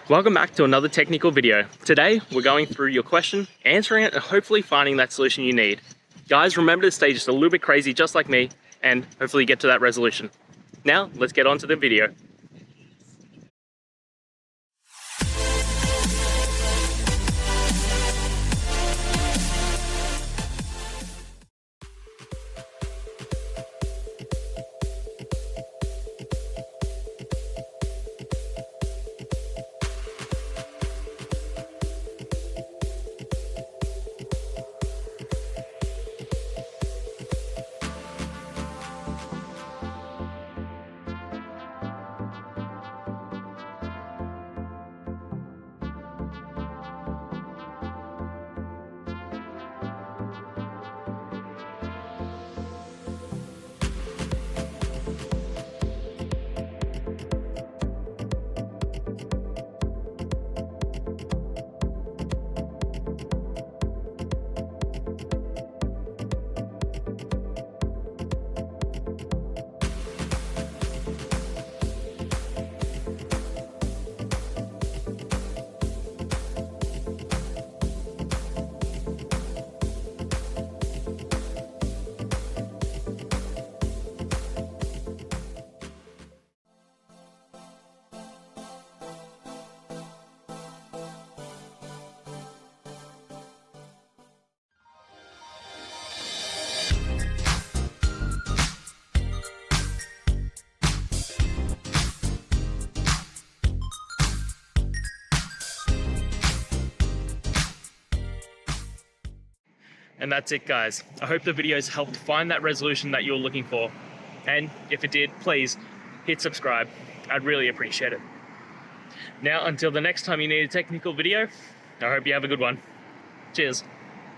Welcome back to another technical video. Today, we're going through your question, answering it, and hopefully finding that solution you need. Guys, remember to stay just a little bit crazy, just like me, and hopefully get to that resolution. Now, let's get on to the video. And that's it, guys. I hope the videos helped find that resolution that you're looking for. And if it did, please hit subscribe. I'd really appreciate it. Now, until the next time you need a technical video, I hope you have a good one. Cheers.